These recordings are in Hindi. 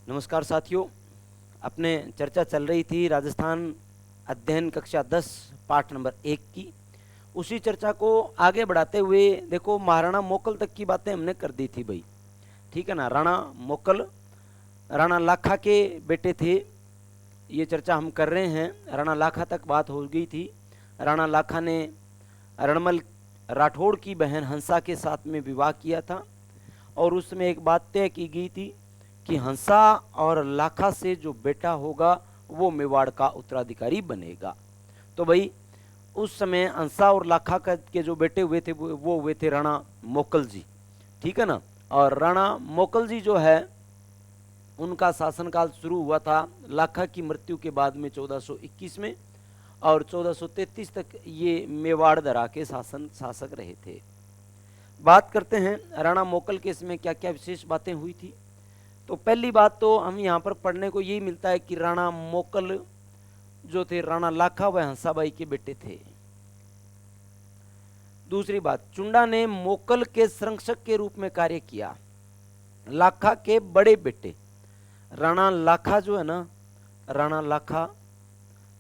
नमस्कार साथियों। अपने चर्चा चल रही थी राजस्थान अध्ययन कक्षा 10 पाठ नंबर 1 की। उसी चर्चा को आगे बढ़ाते हुए देखो महाराणा मोकल तक की बातें हमने कर दी थी भाई। ठीक है ना। राणा मोकल राणा लाखा के बेटे थे, ये चर्चा हम कर रहे हैं। राणा लाखा तक बात हो गई थी। राणा लाखा ने रणमल राठौड़ की बहन हंसा के साथ में विवाह किया था और उसमें एक बात तय की गई थी कि हंसा और लाखा से जो बेटा होगा वो मेवाड़ का उत्तराधिकारी बनेगा। तो भाई उस समय हंसा और लाखा के जो बेटे हुए थे वो हुए थे राणा मोकल जी। ठीक है ना। और राणा मोकल जी जो है उनका शासनकाल शुरू हुआ था लाखा की मृत्यु के बाद में 1421 में, और 1433 तक ये मेवाड़ दरा के शासक रहे थे। बात करते हैं राणा मोकल के इसमें क्या क्या विशेष बातें हुई थी। तो पहली बात तो हम यहाँ पर पढ़ने को यही मिलता है कि राणा मोकल जो थे राणा लाखा व हंसाबाई के बेटे थे। दूसरी बात, चुंडा ने मोकल के संरक्षक के रूप में कार्य किया। लाखा के बड़े बेटे राणा लाखा जो है ना, राणा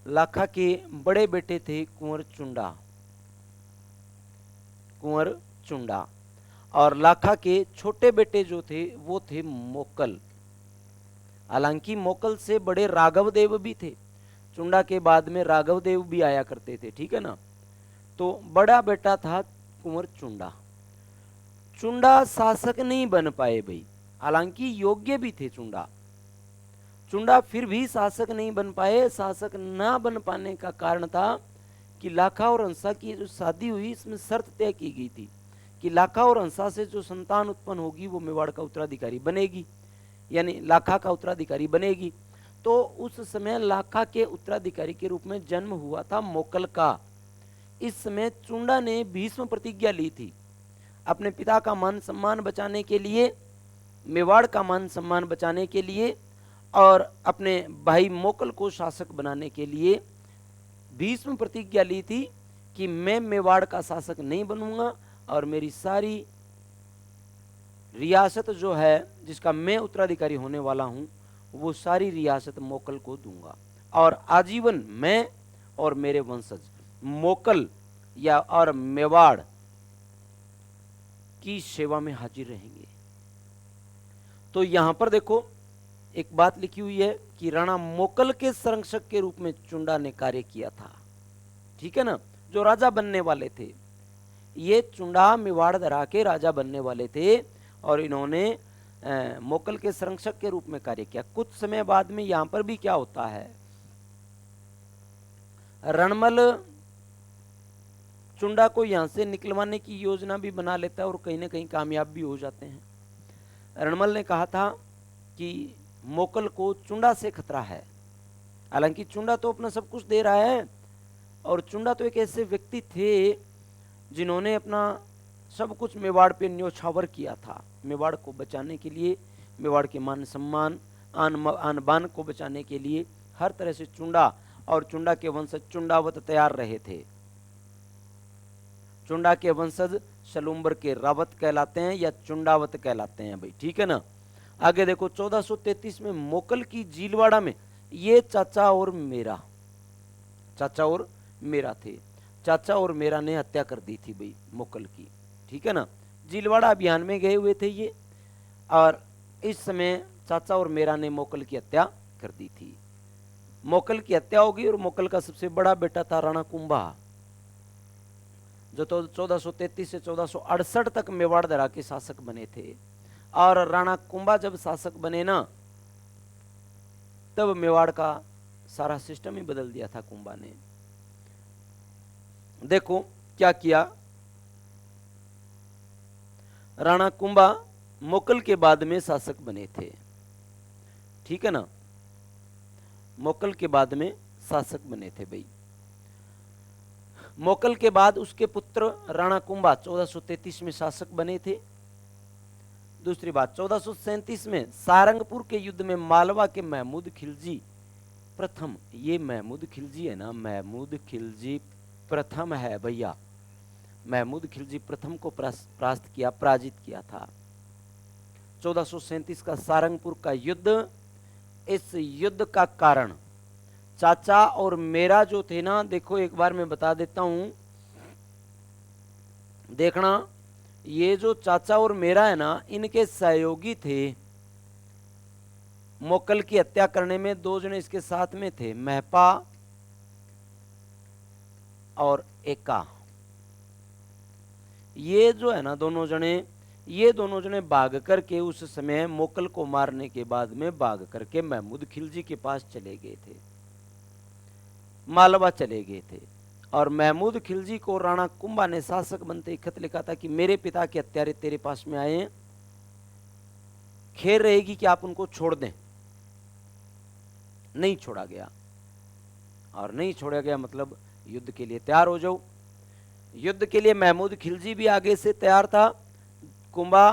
लाखा के बड़े बेटे थे कुंवर चुंडा और लाखा के छोटे बेटे जो थे वो थे मोकल। हालांकि मोकल से बड़े राघव देव भी थे, चुंडा के बाद में राघव देव भी आया करते थे। ठीक है ना। तो बड़ा बेटा था कुंवर चुंडा। चुंडा शासक नहीं बन पाए भाई, हालांकि योग्य भी थे चुंडा फिर भी शासक नहीं बन पाए। शासक ना बन पाने का कारण था कि लाखा और हंसा की जो शादी हुई इसमें शर्त तय की गई थी कि लाखा और हंसा से जो संतान उत्पन्न होगी वो मेवाड़ का उत्तराधिकारी बनेगी, यानी लाखा का उत्तराधिकारी बनेगी। तो उस समय लाखा के उत्तराधिकारी के रूप में जन्म हुआ था मोकल का। इस समय चुंडा ने भीष्म प्रतिज्ञा ली थी अपने पिता का मान सम्मान बचाने के लिए, मेवाड़ का मान सम्मान बचाने के लिए और अपने भाई मोकल को शासक बनाने के लिए भीष्म प्रतिज्ञा ली थी कि मैं मेवाड़ का शासक नहीं बनूंगा और मेरी सारी रियासत जो है जिसका मैं उत्तराधिकारी होने वाला हूं वो सारी रियासत मोकल को दूंगा और आजीवन मैं और मेरे वंशज मोकल या और मेवाड़ की सेवा में हाजिर रहेंगे। तो यहां पर देखो एक बात लिखी हुई है कि राणा मोकल के संरक्षक के रूप में चुंडा ने कार्य किया था। ठीक है ना। जो राजा बनने वाले थे, ये चुंडा मेवाड़ दरा के राजा बनने वाले थे और इन्होंने मोकल के संरक्षक के रूप में कार्य किया। कुछ समय बाद में यहां पर भी क्या होता है, रणमल चुंडा को यहां से निकलवाने की योजना भी बना लेता है और कहीं ना कहीं कामयाब भी हो जाते हैं। रणमल ने कहा था कि मोकल को चुंडा से खतरा है। हालांकि चुंडा तो अपना सब कुछ दे रहा है और चुंडा तो एक ऐसे व्यक्ति थे जिन्होंने अपना सब कुछ मेवाड़ पे न्योछावर किया था। मेवाड़ को बचाने के लिए, मेवाड़ के मान सम्मान आन बान को बचाने के लिए हर तरह से चुंडा और चुंडा के वंशज चुंडावत तैयार रहे थे। चुंडा के वंशज सलूम्बर के रावत कहलाते हैं या चुंडावत कहलाते हैं भाई। ठीक है ना। आगे देखो 1433 में मोकल की जीलवाड़ा में ये चाचा और मेरा थे। चाचा और मेरा ने हत्या कर दी थी भाई मोकल की। ठीक है ना। जीलवाड़ा अभियान में गए हुए थे ये और इस समय चाचा और मेरा ने मोकल की हत्या कर दी थी। मोकल की हत्या होगी और मोकल का सबसे बड़ा बेटा था राणा कुंभा जो तो 1433 से 1468 तक मेवाड़ दरा के शासक बने थे। और राणा कुंभा जब शासक बने ना तब मेवाड़ का सारा सिस्टम ही बदल दिया था कुंभा ने। देखो क्या किया, राणा कुंभा मोकल के बाद में शासक बने थे। ठीक है ना। मोकल के बाद में शासक बने थे भाई। मोकल के बाद उसके पुत्र राणा कुंभा 1433 में शासक बने थे। दूसरी बात, 1437 में सारंगपुर के युद्ध में मालवा के महमूद खिलजी प्रथम, ये महमूद खिलजी है ना, महमूद खिलजी प्रथम है भैया, महमूद खिलजी प्रथम को पराजित किया था। 1437 का सारंगपुर का युद्ध इस युद्ध का कारण चाचा और मेरा जो थे ना, देखो एक बार मैं बता देता हूं, देखना, ये जो चाचा और मेरा है ना, इनके सहयोगी थे मोकल की हत्या करने में। दो जने इसके साथ में थे, महपा और एका। ये जो है ना दोनों जने, ये दोनों जने भाग करके उस समय मोकल को मारने के बाद में भाग करके महमूद खिलजी के पास चले गए थे, मालवा चले गए थे। और महमूद खिलजी को राणा कुंभा ने शासक बनते ही खत लिखा था कि मेरे पिता के हत्यारे तेरे पास में आए हैं, खैर रहेगी कि आप उनको छोड़ दें। नहीं छोड़ा गया, और नहीं छोड़ा गया मतलब युद्ध के लिए तैयार हो जाओ। युद्ध के लिए महमूद खिलजी भी आगे से तैयार था। कुंभा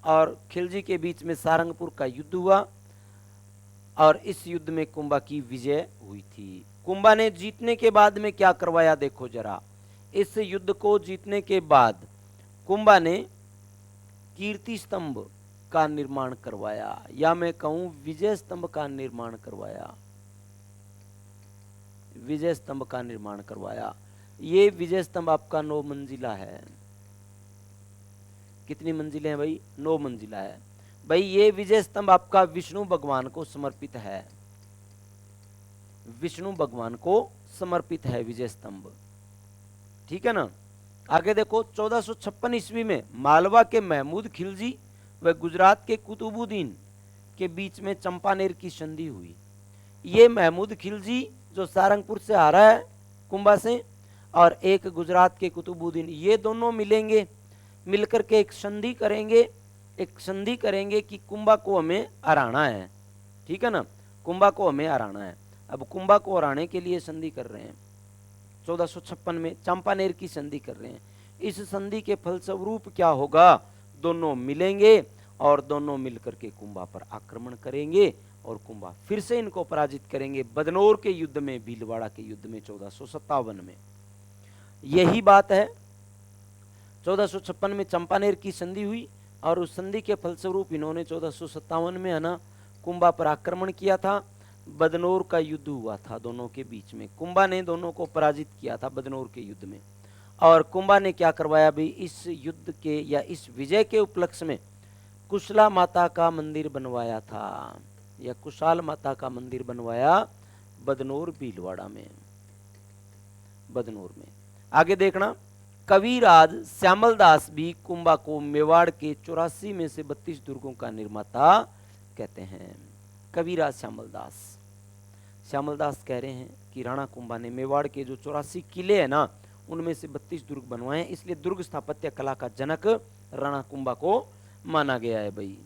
और खिलजी के बीच में सारंगपुर का युद्ध हुआ, और इस युद्ध में कुंभा की विजय हुई थी। कुंभा ने जीतने के बाद में क्या करवाया, देखो जरा। इस युद्ध को जीतने के बाद कुंभा ने कीर्ति स्तंभ का निर्माण करवाया, या मैं कहूं विजय स्तंभ का निर्माण करवाया। विजय स्तंभ का निर्माण करवाया। ये विजय स्तंभ आपका 9 मंजिला है। कितनी मंजिलें हैं भाई? 9 मंजिला है भाई। ये विजय स्तंभ आपका विष्णु भगवान को समर्पित है, विष्णु भगवान को समर्पित है विजय स्तंभ, ठीक है ना। आगे देखो, 1456 ईस्वी में मालवा के महमूद खिलजी व गुजरात के कुतुबुद्दीन के बीच में चंपानेर की संधि हुई। ये महमूद खिलजी जो सारंगपुर से आ रहा है कुंभा से, और एक गुजरात के कुतुबुद्दीन, ये दोनों मिलेंगे, मिलकर के एक संधि करेंगे, एक संधि करेंगे कि कुंभा को हमें हराना है, ठीक है ना, कुंभा को हमें हराना है। अब कुंभा को हराने के लिए संधि कर रहे हैं 1456 में, चंपानेर की संधि कर रहे हैं। इस संधि के फलस्वरूप क्या होगा, दोनों मिलेंगे और दोनों मिलकर के कुंभा पर आक्रमण करेंगे, और कुंभा फिर से इनको पराजित करेंगे बदनौर के युद्ध में, भीलवाड़ा के युद्ध में 1457 में। यही बात है। 1456 में चंपानेर की संधि हुई, और उस संधि के फलस्वरूप इन्होंने 1457 में है ना कुंभा पर आक्रमण किया था। बदनौर का युद्ध हुआ था दोनों के बीच में, कुंभा ने दोनों को पराजित किया था बदनौर के युद्ध में। और कुंभा ने क्या करवाया भी, इस युद्ध के या इस विजय के उपलक्ष्य में कुशला माता का मंदिर बनवाया था, या कुशाल माता का मंदिर बनवाया बदनौर भीलवाड़ा में, बदनौर में। आगे देखना, कविराज श्यामल दास भी कुंभा को मेवाड़ के 84 में से 32 दुर्गों का निर्माता कहते हैं। कविराज श्यामल दास कह रहे हैं कि राणा कुंभा ने मेवाड़ के जो 84 किले हैं ना, उनमें से 32 दुर्ग बनवाए हैं, इसलिए दुर्ग स्थापत्य कला का जनक राणा कुंभा को माना गया है भाई।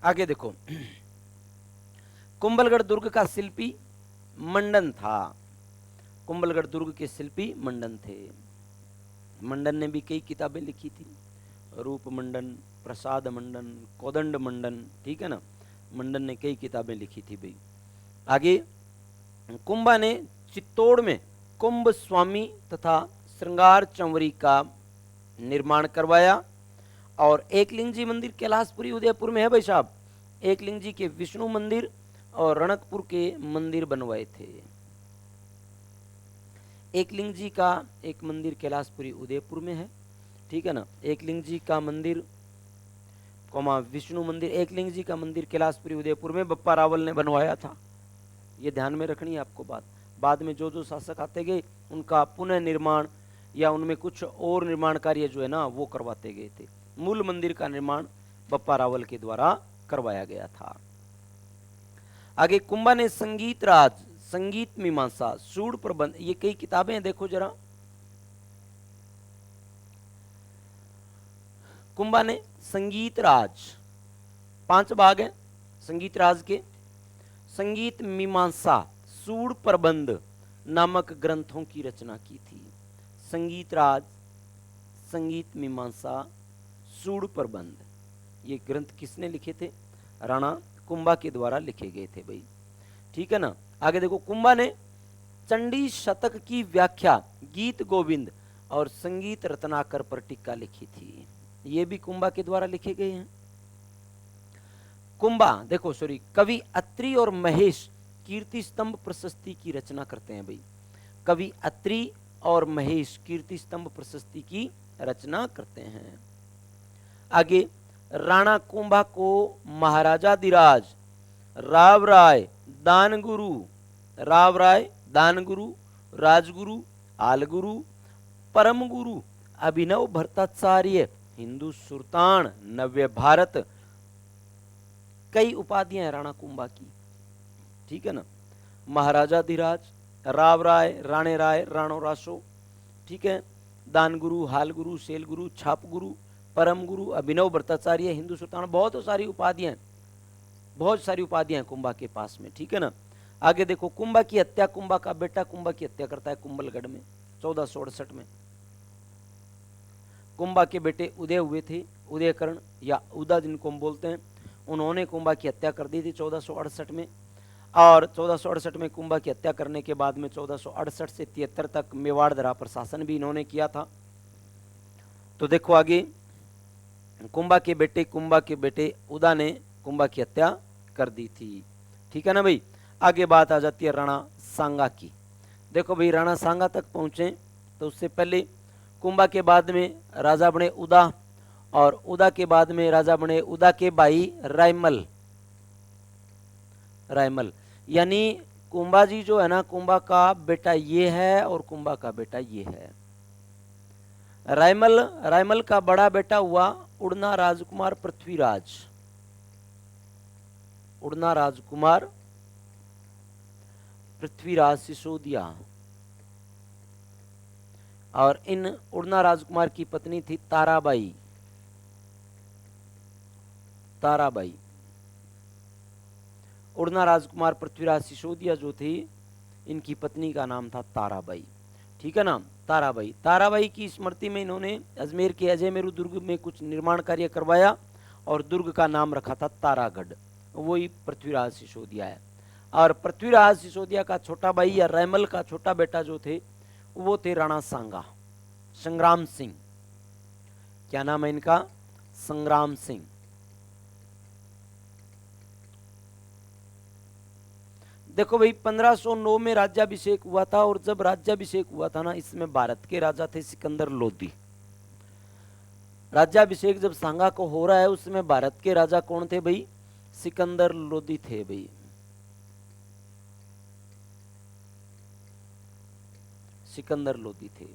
आगे देखो, कुंभलगढ़ दुर्ग का शिल्पी मंडन था। कुंभलगढ़ दुर्ग के शिल्पी मंडन थे। मंडन ने भी कई किताबें लिखी थी, रूप मंडन, प्रसाद मंडन, कोदंड मंडन, ठीक है ना। मंडन ने कई किताबें लिखी थी भाई। आगे, कुंभा ने चित्तौड़ में कुंभ स्वामी तथा श्रृंगार चंवरी का निर्माण करवाया, और एकलिंग जी मंदिर कैलाशपुरी उदयपुर में है भाई साहब। एकलिंग जी के विष्णु मंदिर और रणकपुर के मंदिर बनवाए थे। एकलिंग जी का एक मंदिर कैलाशपुरी उदयपुर में है, ठीक है ना। एकलिंग जी का मंदिर कोमा विष्णु मंदिर, एकलिंग जी का मंदिर कैलाशपुरी उदयपुर में बप्पा रावल ने बनवाया था। ये ध्यान में रखनी है आपको बात। बाद में जो जो शासक आते गए उनका पुनः निर्माण या उनमें कुछ और निर्माण कार्य जो है ना वो करवाते गए थे। मूल मंदिर का निर्माण बप्पा रावल के द्वारा करवाया गया था। आगे, कुंभा ने संगीत राज, संगीत मीमांसा, सूड प्रबंध, ये कई किताबें हैं, देखो जरा। कुंभा ने संगीत राज, 5 भाग हैं संगीत राज के। संगीत मीमांसा, सूड प्रबंध, नामक ग्रंथों की रचना की थी। संगीत राज, संगीत मीमांसा, सूड प्रबंध, ये ग्रंथ किसने लिखे थे? राणा कुंभा के द्वारा लिखे गए थे भाई। ठीक है ना। आगे देखो, कुंभा ने चंडी शतक की व्याख्या, गीत गोविंद और संगीत रत्नाकर पर टीका लिखी थी। ये भी कुंभा के द्वारा लिखे गए हैं। कुंभा देखो सॉरी कवि अत्रि और महेश कीर्ति स्तंभ प्रशस्ति की रचना करते हैं भाई। कवि अत्रि और महेश कीर्ति स्तंभ प्रशस्ति की रचना करते हैं। आगे, राणा कुंभा को महाराजाधिराज राव राय दानगुरु, राव राय दानगुरु, राजगुरु, आलगुरु, परम गुरु, अभिनव भट्टाचार्य, हिंदू सुल्तान, नव्य भारत, कई उपाधियां हैं राणा कुंभा की। ठीक है ना। महाराजाधिराज, राव राय, राणे राय, राणो रासो, ठीक है, दानगुरु, हालगुरु, सेलगुरु, छापगुरु, परम गुरु, अभिनव भट्टाचार्य, हिंदू सुल्तान, बहुत सारी उपाधियां, बहुत सारी उपाधियां कुंभा के पास में। ठीक है ना। आगे देखो, कुंभा की हत्या, कुंभा का बेटा कुंभा की हत्या करता है कुंभलगढ़ में 1468 में। कुंभा के बेटे उदय हुए थे, उदयकर्ण या उदा जिनको हम बोलते हैं, उन्होंने कुंभा की हत्या कर दी थी 1468 में। और 1468 में कुंभा की हत्या करने के बाद में 1468 से 73 तक मेवाड़ दरा पर शासन भी इन्होंने किया था। तो देखो आगे, कुंभा के बेटे उदा ने कुंभा की हत्या कर दी थी। ठीक है ना भाई। आगे बात आ जाती है राणा सांगा की। देखो भाई, राणा सांगा तक पहुंचे तो उससे पहले कुंभा के बाद में राजा बने उदा, और उदा के बाद में राजा बने उदा के भाई रायमल। रायमल यानी कुंभा जी जो है ना, कुंभा का बेटा ये है और कुंभा का बेटा ये है। रायमल का बड़ा बेटा हुआ उड़ना राजकुमार पृथ्वीराज, उड़ना राजकुमार पृथ्वीराज सिसोदिया। और इन उड़ना राजकुमार की पत्नी थी ताराबाई। ताराबाई, उड़ना राजकुमार पृथ्वीराज सिसोदिया जो थी, इनकी पत्नी का नाम था ताराबाई। ठीक है ना। ताराबाई, ताराबाई की स्मृति में इन्होंने अजमेर के अजय मेरू दुर्ग में कुछ निर्माण कार्य करवाया और दुर्ग का नाम रखा था तारागढ़, वही पृथ्वीराज सिसोदिया है। और पृथ्वीराज सिसोदिया का छोटा भाई या रायमल का छोटा बेटा जो थे, वो थे राणा सांगा, संग्राम सिंह। क्या नाम है इनका? संग्राम सिंह। देखो भाई, 1509 में राज्याभिषेक हुआ था, और जब राज्याभिषेक हुआ था ना, इसमें भारत के राजा थे सिकंदर लोदी। राज्याभिषेक जब सांगा को हो रहा है, उसमें भारत के राजा कौन थे भाई? सिकंदर लोदी थे भाई। सिकंदर लोदी थे।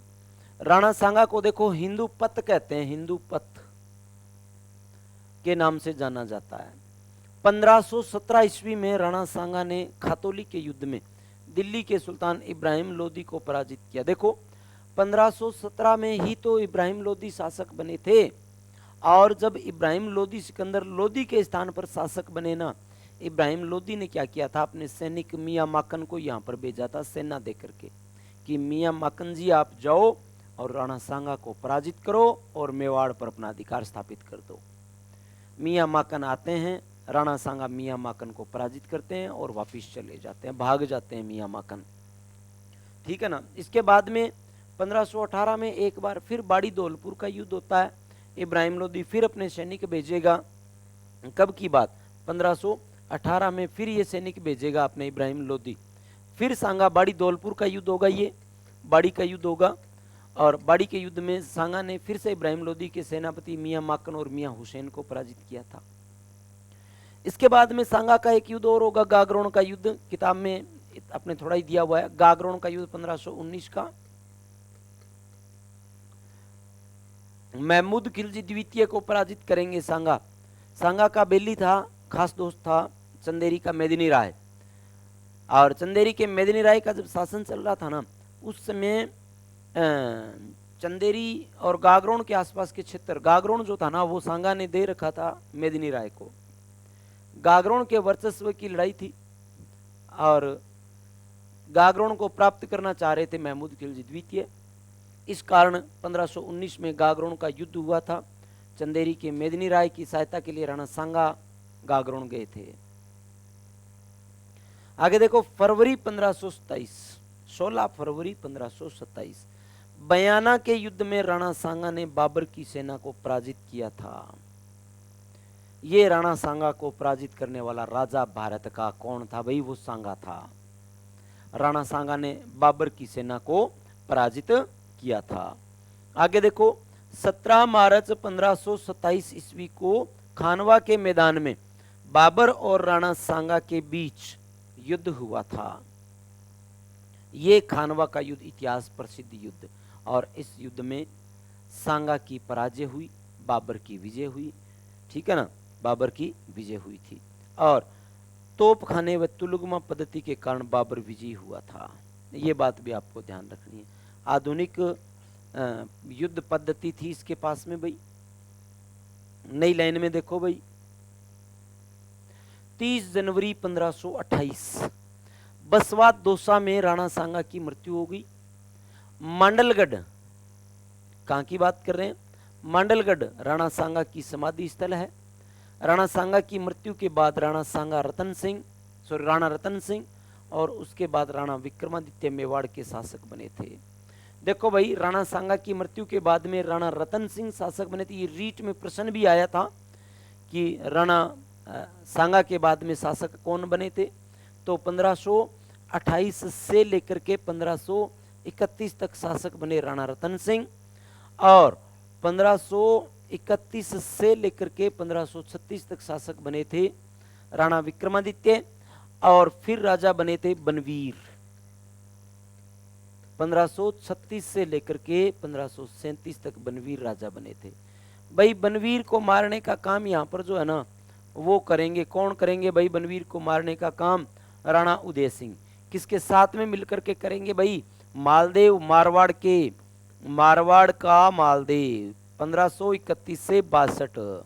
राणा सांगा को देखो हिंदू पत कहते हैं, हिंदू पत के नाम से जाना जाता है। 1517 ईस्वी में राणा सांगा ने खातौली के युद्ध में दिल्ली के सुल्तान इब्राहिम लोदी को पराजित किया। देखो 1517 में ही तो इब्राहिम लोदी शासक बने थे, और जब इब्राहिम लोदी सिकंदर लोदी के स्थान पर शासक बने ना, इब्राहिम लोदी ने क्या किया था, अपने सैनिक मियां माकन को यहाँ पर भेजा था सेना दे करके कि मियां माकन जी आप जाओ और राणा सांगा को पराजित करो और मेवाड़ पर अपना अधिकार स्थापित कर दो। मियां माकन आते हैं, राणा सांगा मियां माकन को पराजित करते हैं और वापिस चले जाते हैं, भाग जाते हैं मियां माकन। ठीक है ना। इसके बाद में 1518 में एक बार फिर बाड़ी दौलपुर का युद्ध होता है। इब्राहिम लोदी फिर अपने सैनिक भेजेगा। कब की बात? 1518 में फिर ये सैनिक भेजेगा अपने इब्राहिम लोदी। फिर सांगा बाड़ी दौलपुर का युद्ध होगा, ये बाड़ी का युद्ध होगा, और बाड़ी के युद्ध में सांगा ने फिर से इब्राहिम लोदी के सेनापति मियां माकन और मियां हुसैन को पराजित किया था। इसके बाद में सांगा का एक युद्ध और होगा, गागरोन का युद्ध। किताब में अपने थोड़ा ही दिया हुआ है, गागरोन का युद्ध 1519 का। महमूद खिलजी द्वितीय को पराजित करेंगे सांगा। सांगा का बेली था, खास दोस्त था चंदेरी का मेदिनी राय, और चंदेरी के मेदिनी राय का जब शासन चल रहा था ना, उस समय चंदेरी और गागरोन के आसपास के क्षेत्र, गागरोन जो था ना वो सांगा ने दे रखा था मेदिनी राय को। गागरोन के वर्चस्व की लड़ाई थी, और गागरोन को प्राप्त करना चाह रहे थे महमूद खिलजी द्वितीय। इस कारण 1519 में गागरोन का युद्ध हुआ था। चंदेरी के मेदिनी राय की सहायता के लिए राणा सांगा गागरोन गए थे। आगे देखो फरवरी 1527, 16 फरवरी 1527 बयाना के युद्ध में राणा सांगा ने बाबर की सेना को पराजित किया था। ये राणा सांगा को पराजित करने वाला राजा भारत का कौन था भाई? वो सांगा था। राणा सांगा ने बाबर की सेना को पराजित किया था। आगे देखो 17 मार्च 1527 ईस्वी को खानवा के मैदान में बाबर और राणा सांगा के बीच युद्ध हुआ था। ये खानवा का युद्ध इतिहास प्रसिद्ध युद्ध, और इस युद्ध में सांगा की पराजय हुई, बाबर की विजय हुई। ठीक है ना, बाबर की विजय हुई थी, और तोपखाने व तुलगमा पद्धति के कारण बाबर विजयी हुआ था। ये बात भी आपको ध्यान रखनी है। आधुनिक युद्ध पद्धति थी इसके पास में भाई। नई लाइन में देखो भाई, 30 जनवरी 1528 बसवा दौसा में राणा सांगा की मृत्यु हो गई। मांडलगढ़, कहां की बात कर रहे हैं? मांडलगढ़ राणा सांगा की समाधि स्थल है। राणा सांगा की मृत्यु के बाद राणा रतन सिंह और उसके बाद राणा विक्रमादित्य मेवाड़ के शासक बने थे। देखो भाई, राणा सांगा की मृत्यु के बाद में राणा रतन सिंह शासक बने थे। ये रीट में प्रश्न भी आया था कि राणा सांगा के बाद में शासक कौन बने थे। तो 1528 से लेकर के 1531 तक शासक बने राणा रतन सिंह, और 1531 से लेकर के 1536 तक शासक बने थे राणा विक्रमादित्य, और फिर राजा बने थे बनवीर। 1536 से लेकर के 1537 तक बनवीर राजा बने थे। भाई बनवीर को मारने का काम यहाँ पर जो है ना वो करेंगे, कौन करेंगे भाई? बनवीर को मारने का काम राणा उदय सिंह। किसके साथ में मिलकर के करेंगे भाई? मालदेव, मारवाड़ का मालदेव 1531 से 62।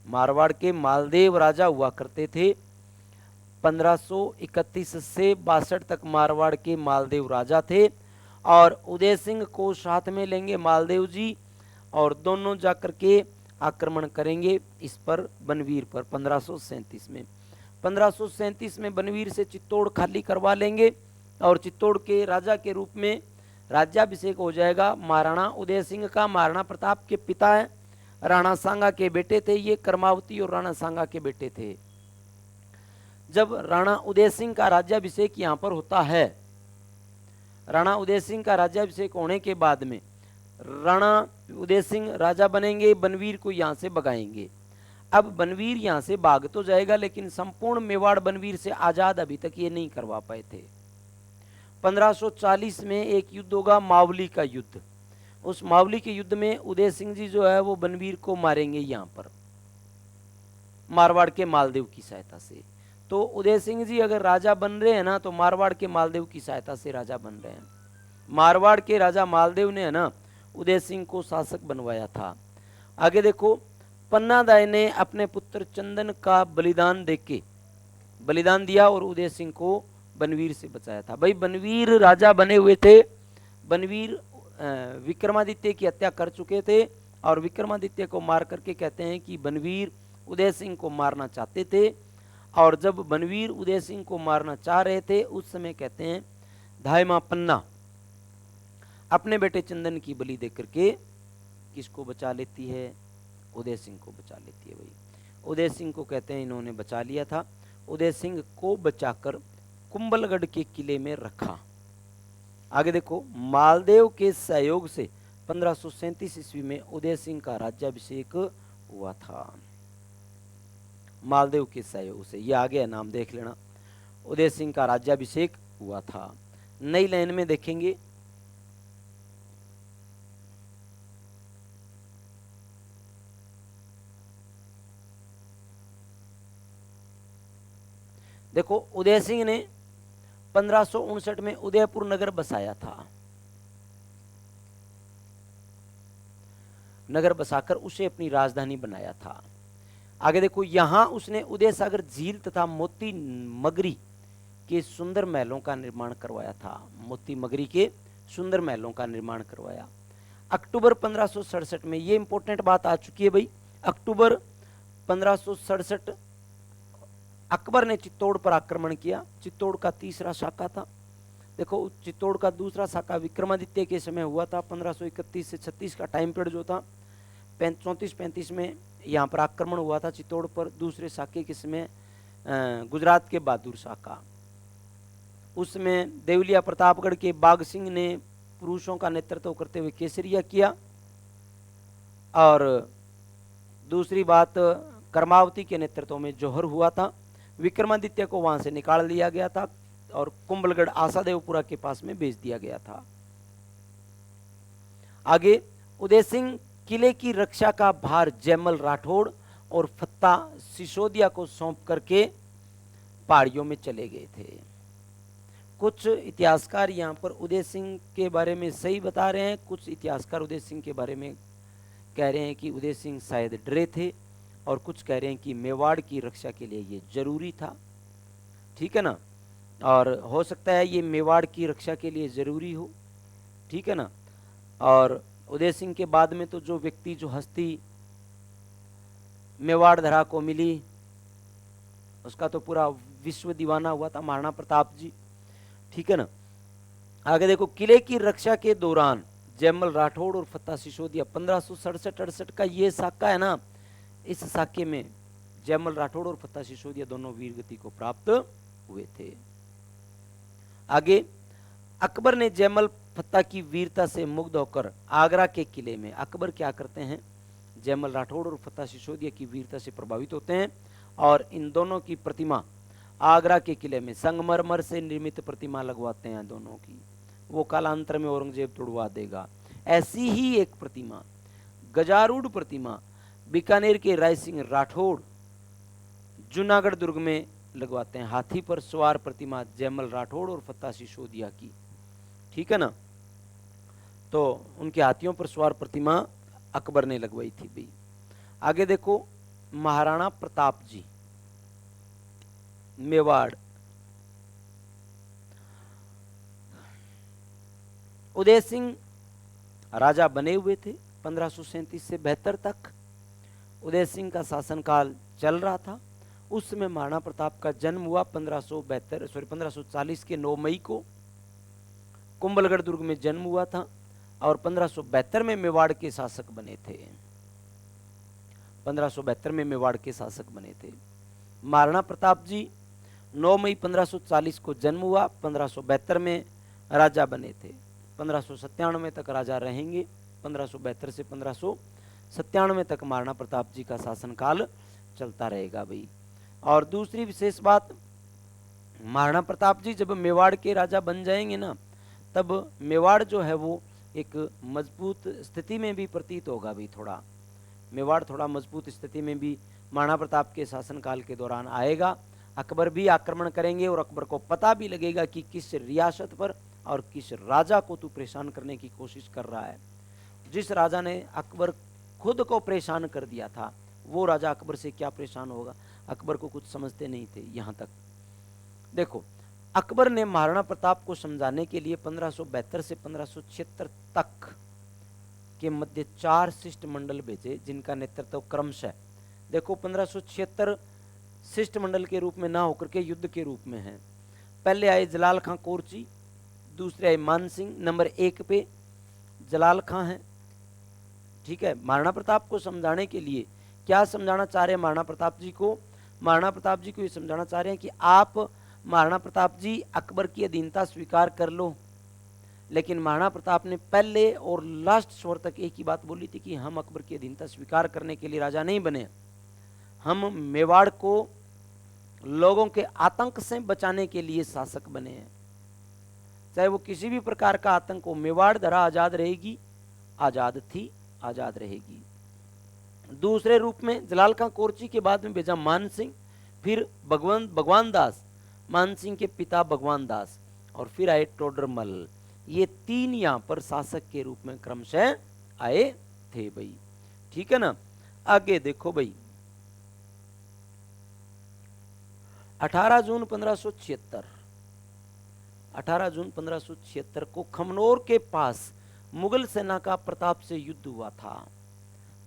मारवाड़ के मालदेव राजा हुआ करते थे। 1531 से 62 तक मारवाड़ के मालदेव राजा थे, और उदय सिंह को साथ में लेंगे मालदेव जी, और दोनों जाकर के आक्रमण करेंगे इस पर, बनवीर पर 1537 में। 1537 में बनवीर से चित्तौड़ खाली करवा लेंगे, और चित्तौड़ के राजा के रूप में राज्याभिषेक हो जाएगा महाराणा उदय सिंह का। महाराणा प्रताप के पिता हैं, राणा सांगा के बेटे थे ये, कर्मावती और राणा सांगा के बेटे थे। जब राणा उदय सिंह का राज्याभिषेक यहाँ पर होता है, राणा उदय सिंह का राज्याभिषेक होने के बाद में राणा उदय सिंह राजा बनेंगे, बनवीर को यहाँ से भगाएंगे। अब बनवीर यहाँ से भाग तो जाएगा, लेकिन संपूर्ण मेवाड़ बनवीर से आजाद अभी तक ये नहीं करवा पाए थे। 1540 में एक युद्ध होगा, मावली का युद्ध। उस मावली के युद्ध में उदय सिंह जी जो है वो बनवीर को मारेंगे यहाँ पर, मारवाड़ के मालदेव की सहायता से। तो उदय सिंह जी अगर राजा बन रहे हैं ना, तो मारवाड़ के मालदेव की सहायता से राजा बन रहे हैं। मारवाड़ के राजा मालदेव ने है ना उदय सिंह को शासक बनवाया था। आगे देखो, पन्नादाय ने अपने पुत्र चंदन का बलिदान दिया और उदय सिंह को बनवीर से बचाया था। भाई बनवीर राजा बने हुए थे। बनवीर विक्रमादित्य की हत्या कर चुके थे, और विक्रमादित्य को मार करके कहते हैं कि बनवीर उदय सिंह को मारना चाहते थे। और जब बनवीर उदय सिंह को मारना चाह रहे थे, उस समय कहते हैं धाय मां पन्ना अपने बेटे चंदन की बलि देकर के किसको बचा लेती है? उदय सिंह को बचा लेती है। भाई उदय सिंह को कहते हैं इन्होंने बचा लिया था। उदय सिंह को बचाकर कुंभलगढ़ के किले में रखा। आगे देखो, मालदेव के सहयोग से 1537 ईस्वी में उदय सिंह का राज्याभिषेक हुआ था। मालदेव के सहयोग से, ये आगे है, नाम देख लेना। उदय सिंह का राज्याभिषेक हुआ था। नई लाइन में देखेंगे, देखो उदय सिंह ने 1559 में उदयपुर नगर बसाया था। नगर बसाकर उसे अपनी राजधानी बनाया था। आगे देखो, यहां उसने उदय सागर झील तथा मोती मगरी के सुंदर महलों का निर्माण करवाया था। मोती मगरी के सुंदर महलों का निर्माण करवाया। अक्टूबर 1567 में, ये इंपॉर्टेंट बात आ चुकी है भाई, अक्टूबर 1567 अकबर ने चित्तौड़ पर आक्रमण किया। चित्तौड़ का तीसरा शाखा था। देखो, चित्तौड़ का दूसरा शाखा विक्रमादित्य के समय हुआ था। 1531 से 36 का टाइम पीरियड जो था, 34-35 में यहाँ पर आक्रमण हुआ था चित्तौड़ पर। दूसरे शाखे के समय गुजरात के बहादुर शाह का, उसमें देवलिया प्रतापगढ़ के बाघ सिंह ने पुरुषों का नेतृत्व करते हुए केसरिया किया। और दूसरी बात, कर्मावती के नेतृत्व में जौहर हुआ था। विक्रमादित्य को वहां से निकाल लिया गया था और कुंभलगढ़ आशादेवपुरा के पास में भेज दिया गया था। आगे, उदय सिंह किले की रक्षा का भार जयमल राठौड़ और फत्ता सिसोदिया को सौंप करके पहाड़ियों में चले गए थे। कुछ इतिहासकार यहाँ पर उदय सिंह के बारे में सही बता रहे हैं, कुछ इतिहासकार उदय सिंह के बारे में कह रहे हैं कि उदय सिंह शायद डरे थे, और कुछ कह रहे हैं कि मेवाड़ की रक्षा के लिए ये जरूरी था। ठीक है ना, और हो सकता है ये मेवाड़ की रक्षा के लिए जरूरी हो। ठीक है ना, और उदय सिंह के बाद में तो जो व्यक्ति, जो हस्ती मेवाड़ धरा को मिली, उसका तो पूरा विश्व दीवाना हुआ था, महाराणा प्रताप जी। ठीक है ना, आगे देखो, किले की रक्षा के दौरान जयमल राठौड़ और फत्ता सिसोदिया, 1567-68 का ये साका है ना, इस साके में जयमल राठौड़ और फत्ता सिसोदिया दोनों वीर गति को प्राप्त हुए थे। आगे, अकबर ने जयमल फत्ता की वीरता से मुग्ध होकर आगरा के किले में, अकबर क्या करते हैं, जयमल राठौड़ और फत्ता सिसोदिया की वीरता से प्रभावित होते हैं और इन दोनों की प्रतिमा आगरा के किले में संगमरमर से निर्मित प्रतिमा लगवाते हैं दोनों की। वो कालांतर में औरंगजेब तोड़वा देगा। ऐसी ही एक प्रतिमा, गजारूढ़ प्रतिमा, बीकानेर के राय सिंह राठौड़ जूनागढ़ दुर्ग में लगवाते हैं। हाथी पर सवार प्रतिमा जयमल राठौड़ और फत्ता सिसोदिया की। ठीक है ना, तो उनके हाथियों पर सवार प्रतिमा अकबर ने लगवाई थी भाई। आगे देखो, महाराणा प्रताप जी मेवाड़, उदय सिंह राजा बने हुए थे 1537 से 72 तक। उदय सिंह का शासनकाल चल रहा था। उस समय महाराणा प्रताप का जन्म हुआ 1540 के 9 मई को कुंभलगढ़ दुर्ग में जन्म हुआ था, और 1572 में मेवाड़ के शासक बने थे। 1572 में मेवाड़ के शासक बने थे महाराणा प्रताप जी। 9 मई 1540 को जन्म हुआ, 1572 में राजा बने थे। 1597 तक राजा रहेंगे। 1572 से 1597 तक महाराणा प्रताप जी का शासनकाल चलता रहेगा भाई। और दूसरी विशेष बात, महाराणा प्रताप जी जब मेवाड़ के राजा बन जाएंगे ना, तब मेवाड़ जो है वो एक मजबूत स्थिति में भी प्रतीत होगा भाई। थोड़ा मेवाड़ थोड़ा मजबूत स्थिति में भी महाराणा प्रताप के शासनकाल के दौरान आएगा। अकबर भी आक्रमण करेंगे और अकबर को पता भी लगेगा कि किस रियासत पर और किस राजा को तू परेशान करने की कोशिश कर रहा है। जिस राजा ने अकबर खुद को परेशान कर दिया था, वो राजा अकबर से क्या परेशान होगा। अकबर को कुछ समझते नहीं थे। यहाँ तक देखो, अकबर ने महाराणा प्रताप को समझाने के लिए 1572 से 1576 तक के मध्य 4 शिष्टमंडल भेजे, जिनका नेतृत्व क्रमशः देखो 1576 शिष्टमंडल के रूप में ना होकर के युद्ध के रूप में है। पहले आए जलाल खां कोरची, दूसरे आए मान सिंह। नंबर 1 पे जलाल खां है। ठीक है, महाराणा प्रताप को समझाने के लिए क्या समझाना चाह रहे हैं महाराणा प्रताप जी को? महाराणा प्रताप जी को ये समझाना चाह रहे हैं कि आप महाराणा प्रताप जी अकबर की अधीनता स्वीकार कर लो। लेकिन महाराणा प्रताप ने पहले और लास्ट स्वर तक एक ही बात बोली थी कि हम अकबर की अधीनता स्वीकार करने के लिए राजा नहीं बने, हम मेवाड़ को लोगों के आतंक से बचाने के लिए शासक बने हैं। चाहे वो किसी भी प्रकार का आतंक हो, मेवाड़ धरा आजाद रहेगी, आजाद थी, आजाद रहेगी। दूसरे रूप में जलाल खां कोरची के बाद में भेजा मान सिंह, फिर भगवान दास, मान सिंह के पिता भगवान दास, और फिर आए टोडरमल। ये 3 यहां पर शासक के रूप में क्रमशः आए थे भाई। ठीक है ना, आगे देखो भाई, 18 जून 1576 18 जून 1576 को खमनोर के पास मुगल सेना का प्रताप से युद्ध हुआ था।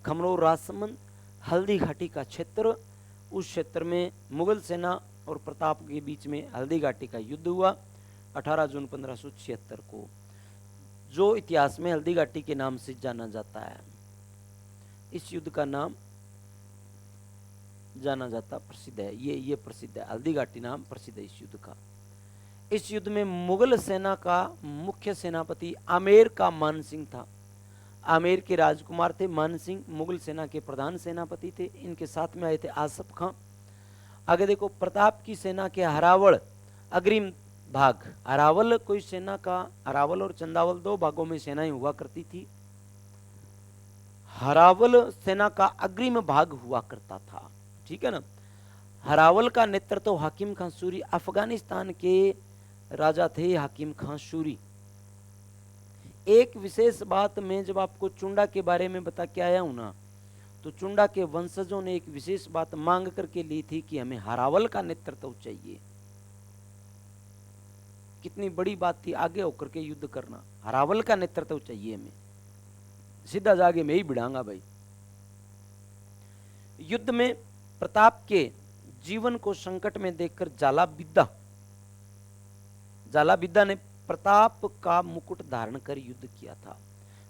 खमनोर राजसमंद हल्दी घाटी का क्षेत्र, उस क्षेत्र में मुगल सेना और प्रताप के बीच में हल्दी घाटी का युद्ध हुआ 18 जून 1576 को, जो इतिहास में हल्दी घाटी के नाम से जाना जाता है। इस युद्ध का नाम जाना जाता प्रसिद्ध है, ये प्रसिद्ध है, हल्दी घाटी नाम प्रसिद्ध है इस युद्ध का। इस युद्ध में मुगल सेना का मुख्य सेनापति आमेर का मान सिंह था। आमेर के राजकुमार थे मान सिंह, मुगल सेना के प्रधान सेनापति थे। इनके साथ में आए थे आसफ खां। आगे देखो, प्रताप की सेना के हरावल अग्रिम भाग, अरावल कोई सेना का, अरावल और चंदावल दो भागों में सेनाएं हुआ करती थी। हरावल सेना का अग्रिम भाग हुआ करता था, ठीक है ना। हरावल का नेतृत्व हाकिम खां सूरी, अफगानिस्तान के राजा थे हाकिम खां सूरी। एक विशेष बात, मैं जब आपको चुंडा के बारे में बता के आया हूं ना, तो चुंडा के वंशजों ने एक विशेष बात मांग करके ली थी कि हमें हरावल का नेतृत्व चाहिए। कितनी बड़ी बात थी आगे होकर के युद्ध करना, हरावल का नेतृत्व चाहिए हमें, सीधा जाके मैं ही भिड़ाऊंगा भाई। युद्ध में प्रताप के जीवन को संकट में देखकर जालाबिद्दा ने प्रताप का मुकुट धारण कर युद्ध किया था।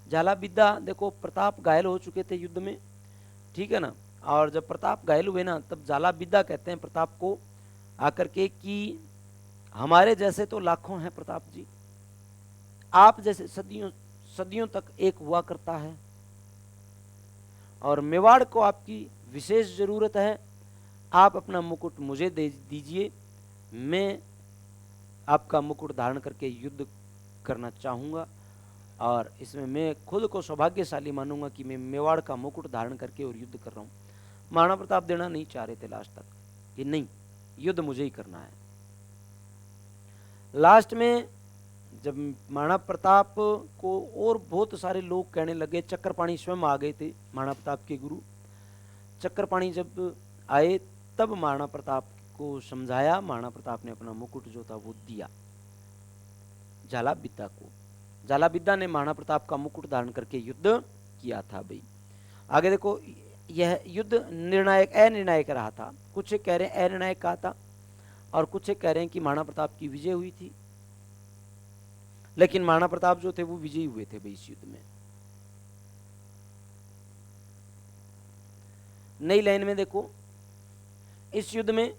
जालाबिद्दा, देखो प्रताप घायल हो चुके थे युद्ध में, ठीक है ना, और जब प्रताप घायल हुए ना, तब जालाबिद्दा कहते हैं प्रताप को आकर के कि हमारे जैसे तो लाखों हैं प्रताप जी, आप जैसे सदियों तक एक हुआ करता है, और मेवाड़ को आपकी विशेष जरूरत है। आप अपना मुकुट मुझे दे दीजिए, मैं आपका मुकुट धारण करके युद्ध करना चाहूँगा, और इसमें मैं खुद को सौभाग्यशाली मानूंगा कि मैं मेवाड़ का मुकुट धारण करके और युद्ध कर रहा हूँ। महाराणा प्रताप देना नहीं चाह रहे थे लास्ट तक कि नहीं, युद्ध मुझे ही करना है। लास्ट में जब महाराणा प्रताप को और बहुत सारे लोग कहने लगे, चक्रपाणी स्वयं आ गए थे, महाराणा प्रताप के गुरु चक्रपाणी जब आए तब महाराणा प्रताप को समझाया, महाराणा प्रताप ने अपना मुकुट जो था वो दिया जालाबिद्दा को। जालाबिद्दा ने महाराणा प्रताप का मुकुट धारण करके युद्ध किया था भाई। आगे देखो, यह युद्ध निर्णायक अनिर्णायक रहा था। कुछ कह रहे हैं अनिर्णायक कहा था, और कुछ कह रहे हैं कि महाराणा प्रताप की विजय हुई थी, लेकिन महाराणा प्रताप जो थे वो विजयी हुए थे भाई इस युद्ध में। नई लाइन में देखो, इस युद्ध में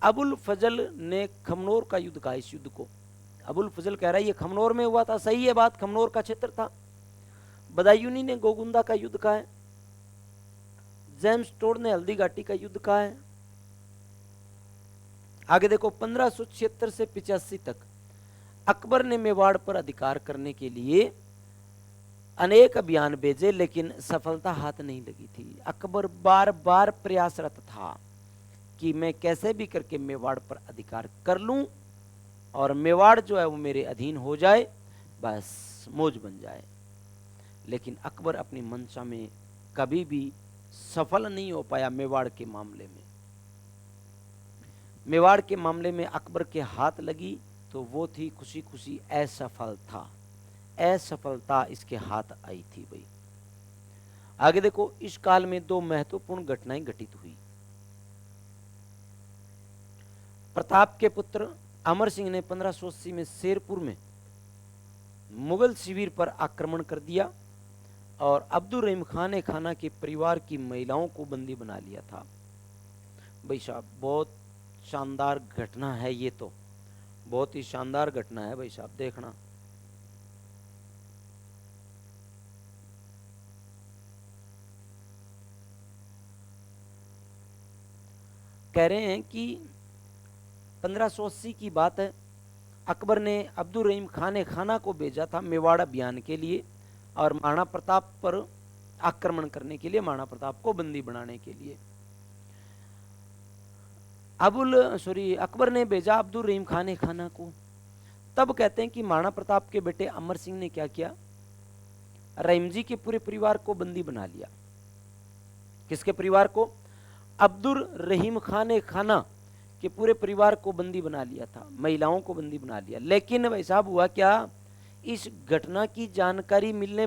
अबुल फजल ने खमनोर का युद्ध कहा। इस युद्ध को अबुल फजल कह रहा है ये खमनोर में हुआ था, सही है बात, खमनोर का क्षेत्र था। बदायूनी ने गोगुंदा का युद्ध कहा है। जेम्स टोड ने हल्दी घाटी का युद्ध कहा है। आगे देखो, 1576 से 85 तक अकबर ने मेवाड़ पर अधिकार करने के लिए अनेक अभियान भेजे, लेकिन सफलता हाथ नहीं लगी थी। अकबर बार बार प्रयासरत था कि मैं कैसे भी करके मेवाड़ पर अधिकार कर लूं और मेवाड़ जो है वो मेरे अधीन हो जाए, बस मौज बन जाए। लेकिन अकबर अपनी मंशा में कभी भी सफल नहीं हो पाया। मेवाड़ के मामले में, मेवाड़ के मामले में अकबर के हाथ लगी तो वो थी खुशी खुशी असफलता, असफलता इसके हाथ आई थी भाई। आगे देखो, इस काल में दो महत्वपूर्ण घटनाएं घटित हुई। प्रताप के पुत्र अमर सिंह ने 1580 में शेरपुर में मुगल शिविर पर आक्रमण कर दिया और अब्दुल रहीम खान खाना के परिवार की महिलाओं को बंदी बना लिया था। भाई साहब, बहुत शानदार घटना है ये, तो बहुत ही शानदार घटना है भाई साहब, देखना। कह रहे हैं कि 1580 की बात है, अकबर ने अब्दुल रहीम खाना को भेजा था मेवाड़ अभियान के लिए और महाराणा प्रताप पर आक्रमण करने के लिए, महाराणा प्रताप को बंदी बनाने के लिए। अकबर ने भेजा अब्दुल रहीम खाना को। तब कहते हैं कि महाराणा प्रताप के बेटे अमर सिंह ने क्या किया, रहीम जी के पूरे परिवार को बंदी बना लिया। किसके परिवार को? अब्दुल रहीम खाना कि पूरे परिवार को बंदी बना लिया था, महिलाओं को बंदी बना लिया। लेकिन भाई साहब हुआ क्या, इस घटना की जानकारी मिलने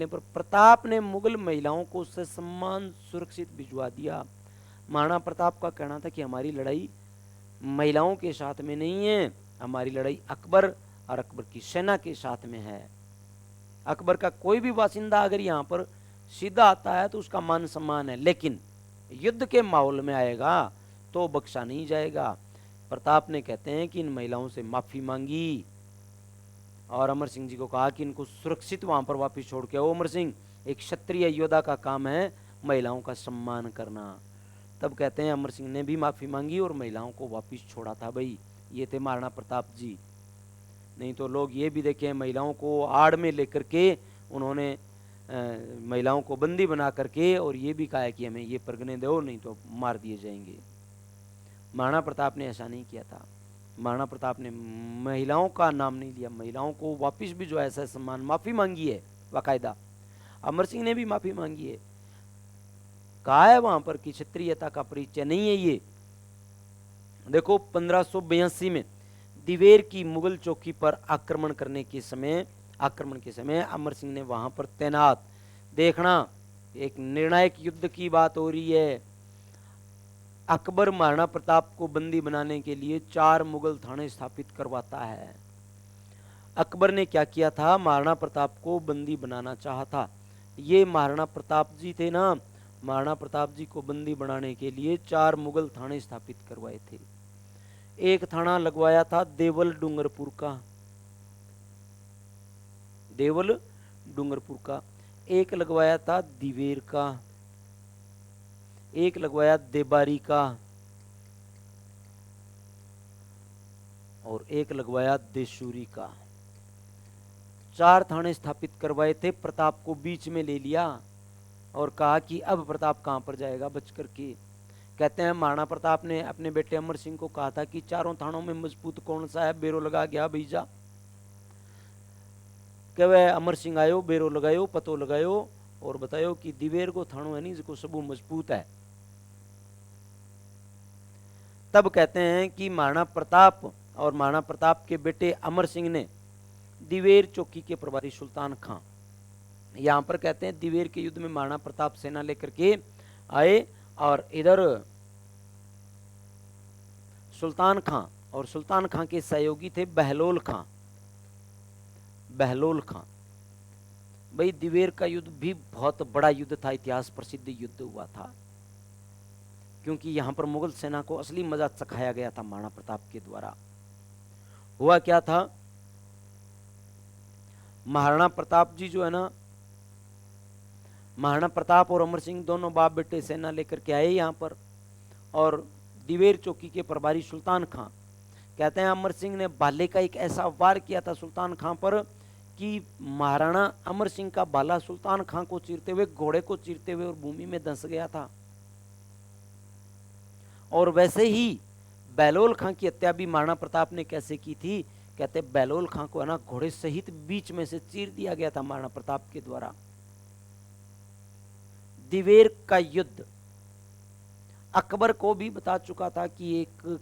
पर प्रताप ने मुगल महिलाओं को ससम्मान सुरक्षित भिजवा दिया। महाराणा प्रताप का कहना था कि हमारी लड़ाई महिलाओं के साथ में नहीं है, हमारी लड़ाई अकबर और अकबर की सेना के साथ में है। अकबर का कोई भी बासिंदा अगर यहाँ पर सीधा आता है तो उसका मान सम्मान है, लेकिन युद्ध के माहौल में आएगा तो बख्शा नहीं जाएगा। प्रताप ने कहते हैं कि इन महिलाओं से माफी मांगी और अमर सिंह जी को कहा कि इनको सुरक्षित वहां पर वापस छोड़ के आओ। अमर सिंह, एक क्षत्रिय योद्धा का काम है महिलाओं का सम्मान करना। तब कहते हैं अमर सिंह ने भी माफी मांगी और महिलाओं को वापस छोड़ा था। भाई ये थे महाराणा प्रताप जी। नहीं तो लोग ये भी देखें, महिलाओं को आड़ में लेकर के उन्होंने महिलाओं को बंदी बना करके और ये भी कहा है कि हमें ये परगने दो नहीं तो मार दिए जाएंगे। महाराणा प्रताप ने ऐसा नहीं किया था। महाराणा प्रताप ने महिलाओं का नाम नहीं लिया, महिलाओं को वापस भी जो ऐसा सम्मान, माफी मांगी है बाकायदा। अमर सिंह ने भी माफी मांगी है, कहा है वहां पर कि क्षत्रियता का परिचय नहीं है ये। देखो 1582 में दिवेर की मुगल चौकी पर आक्रमण के समय अमर सिंह ने वहां पर तैनात, देखना एक निर्णायक युद्ध की बात हो रही है। अकबर महाराणा प्रताप को बंदी बनाने के लिए 4 मुगल थाने स्थापित करवाता है। अकबर ने क्या किया था, महाराणा प्रताप को बंदी बनाना चाहा था। ये महाराणा प्रताप जी थे ना, महाराणा प्रताप जी को बंदी बनाने के लिए 4 मुगल थाने स्थापित करवाए थे। एक थाना लगवाया था देवल डूंगरपुर का, एक लगवाया था दिवेर का, एक लगवाया देबारी का और एक लगवाया देशूरी का। 4 थाने स्थापित करवाए थे। प्रताप को बीच में ले लिया और कहा कि अब प्रताप कहां पर जाएगा बच करके। कहते हैं महाराणा प्रताप ने अपने बेटे अमर सिंह को कहा था कि 4 थानों में मजबूत कौन सा है, बेरो लगा गया भैया। कह वह अमर सिंह आयो, बेरो लगायो, पतो लगायो और बतायो कि दिवेर को थानो है नहीं जिसको सबू मजबूत है। तब कहते हैं कि महाराणा प्रताप और महाराणा प्रताप के बेटे अमर सिंह ने दिवेर चौकी के प्रभारी सुल्तान खां, यहां पर कहते हैं दिवेर के युद्ध में महाराणा प्रताप सेना लेकर के आए और इधर सुल्तान खां, और सुल्तान खां के सहयोगी थे बहलोल खां। भाई दिवेर का युद्ध भी बहुत बड़ा युद्ध था, इतिहास प्रसिद्ध युद्ध हुआ था, क्योंकि यहां पर मुगल सेना को असली मजा चखाया गया था महाराणा प्रताप के द्वारा। हुआ क्या था, महाराणा प्रताप जी जो है ना, महाराणा प्रताप और अमर सिंह दोनों बाप बेटे सेना लेकर के आए यहां पर, और दिवेर चौकी के प्रभारी सुल्तान खां, कहते हैं अमर सिंह ने भाले का एक ऐसा वार किया था सुल्तान खां पर कि महाराणा अमर सिंह का भाला सुल्तान खां को चीरते हुए, घोड़े को चीरते हुए और भूमि में धंस गया था। और वैसे ही बहलोल खां की हत्या भी महाराणा प्रताप ने कैसे की थी, कहते बहलोल खां को है ना घोड़े सहित बीच में से चीर दिया गया था महाराणा प्रताप के द्वारा। दिवेर का युद्ध अकबर को भी बता चुका था कि एक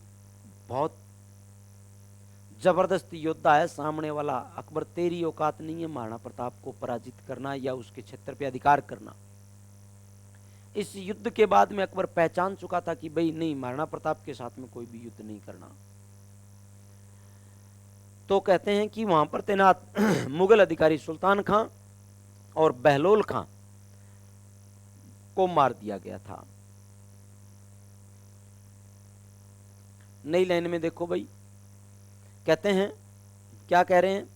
बहुत जबरदस्त योद्धा है सामने वाला, अकबर तेरी औकात नहीं है महाराणा प्रताप को पराजित करना या उसके क्षेत्र पे अधिकार करना। इस युद्ध के बाद में अकबर पहचान चुका था कि भाई नहीं, महाराणा प्रताप के साथ में कोई भी युद्ध नहीं करना। तो कहते हैं कि वहां पर तैनात मुगल अधिकारी सुल्तान खां और बहलोल खां को मार दिया गया था। नई लाइन में देखो भाई, कहते हैं क्या कह रहे हैं,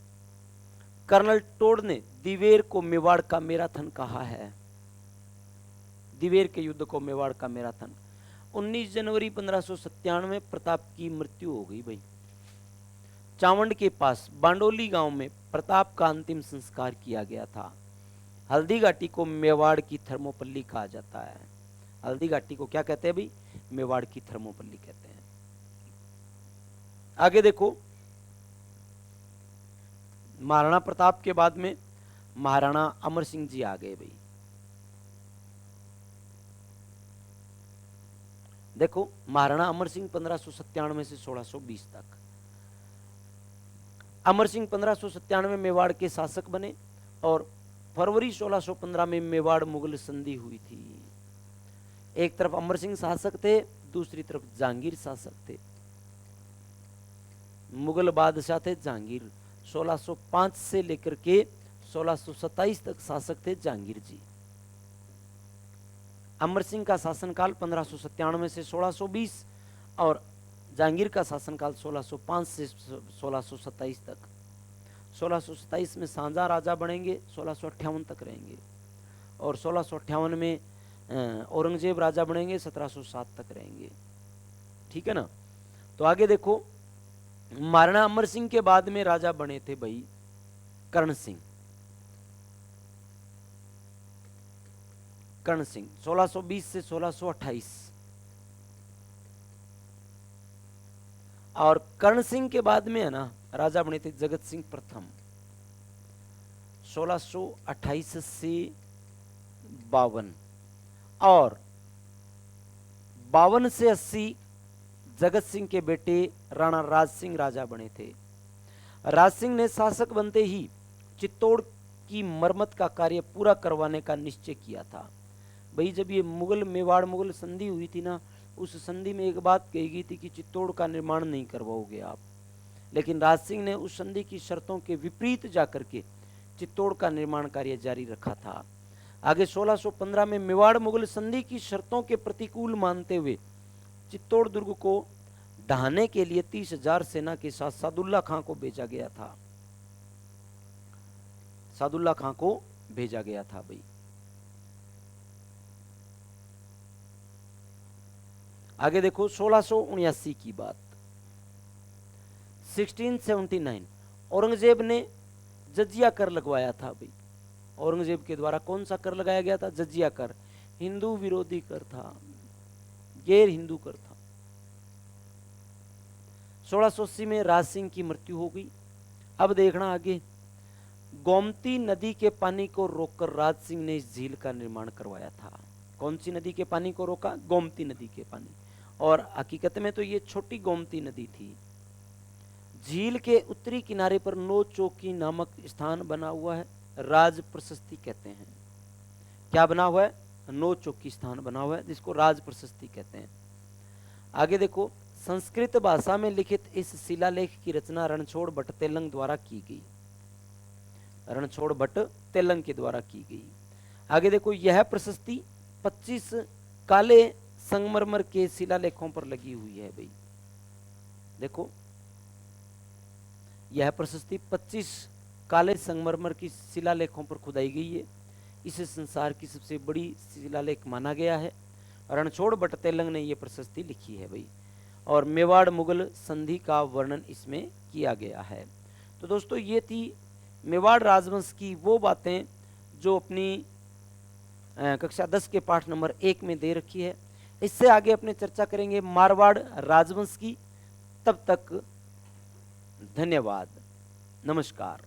कर्नल टोड ने दिवेर को मेवाड़ का मैराथन कहा है। दिवेर के युद्ध को मेवाड़ का मैराथन। 19 जनवरी 1597 प्रताप की मृत्यु हो गई भाई। चावंड के पास बांडोली गांव में प्रताप का अंतिम संस्कार किया गया था। हल्दी घाटी को मेवाड़ की थर्मोपल्ली कहा जाता है। हल्दी घाटी को क्या कहते हैं भाई, मेवाड़ की थर्मोपल्ली कहते हैं। आगे देखो, महाराणा प्रताप के बाद में महाराणा अमर सिंह जी आ गए भाई। देखो महाराणा अमर सिंह 1597 से 1620 तक। अमर सिंह 1597 में मेवाड़ के शासक बने और फरवरी 1615 में मेवाड़ मुगल संधि हुई थी। एक तरफ अमर सिंह शासक थे, दूसरी तरफ जहांगीर शासक थे। मुगल बादशाह थे जहांगीर। 1605 से लेकर के 1627 तक शासक थे जहांगीर जी। अमर सिंह का शासनकाल 1597 से 1620 और जहांगीर का शासनकाल 1605 से 1627 तक। 1627 में शाहजहां राजा बनेंगे, 1658 तक रहेंगे और 1658 में औरंगजेब राजा बनेंगे, 1707 तक रहेंगे। ठीक है ना। तो आगे देखो, महाराणा अमर सिंह के बाद में राजा बने थे भाई कर्ण सिंह। कर्ण सिंह 1620 से 1628 और कर्ण सिंह के बाद में है ना राजा बने थे जगत सिंह प्रथम 1628 से 52 और 52 से 80 जगत सिंह के बेटे राणा राज सिंह राजा बने थे। राज सिंह ने शासक बनते ही चित्तौड़ की मरम्मत का कार्य पूरा करवाने का निश्चय किया था। भाई जब ये मुगल मेवाड़ मुगल संधि हुई थी ना, उस संधि में एक बात कही गई थी कि चित्तौड़ का निर्माण नहीं करवाओगे आप, लेकिन राज सिंह ने उस संधि की शर्तों के विपरीत जाकर के चित्तौड़ का निर्माण कार्य जारी रखा था। आगे 1615 में मेवाड़ मुगल संधि की शर्तों के प्रतिकूल मानते हुए चित्तौड़ दुर्ग को ढहाने के लिए 30,000 सेना के साथ सादुल्ला खां को भेजा गया था। सादुल्ला खां को भेजा गया था भाई। आगे देखो 1679 की बात। 1679 औरंगजेब ने जजिया कर लगवाया था भाई। औरंगजेब के द्वारा कौन सा कर लगाया गया था? जजिया कर। हिंदू विरोधी कर था, गैर हिंदू कर था। 1680 में राज सिंह की मृत्यु हो गई। अब देखना आगे, गोमती नदी के पानी को रोककर राज सिंह ने इस झील का निर्माण करवाया था। कौन सी नदी के पानी को रोका? गोमती नदी के पानी। और हकीकत में तो ये छोटी गोमती नदी थी। झील के उत्तरी किनारे पर नो चौकी नामक स्थान बना हुआ है, राज प्रशस्ति कहते हैं। क्या बना हुआ है? नो चौकी स्थान बना हुआ है जिसको राज प्रशस्ति कहते हैं। आगे देखो, संस्कृत भाषा में लिखित इस शिलालेख की रचना रणछोड़ भट्ट तेलंग द्वारा की गई। रणछोड़ भट्ट तेलंग के द्वारा की गई। आगे देखो, यह प्रशस्ति 25 काले संगमरमर के शिलालेखों पर लगी हुई है भाई। देखो, यह प्रशस्ति 25 काले संगमरमर की शिलालेखों पर खुदाई गई है। इसे संसार की सबसे बड़ी शिलालेख माना गया है। रणछोड़ भट्ट तेलंग ने यह प्रशस्ति लिखी है भाई। और मेवाड़ मुगल संधि का वर्णन इसमें किया गया है। तो दोस्तों, ये थी मेवाड़ राजवंश की वो बातें जो अपनी कक्षा 10 के पाठ नंबर 1 में दे रखी है। इससे आगे अपने चर्चा करेंगे मारवाड़ राजवंश की। तब तक धन्यवाद, नमस्कार।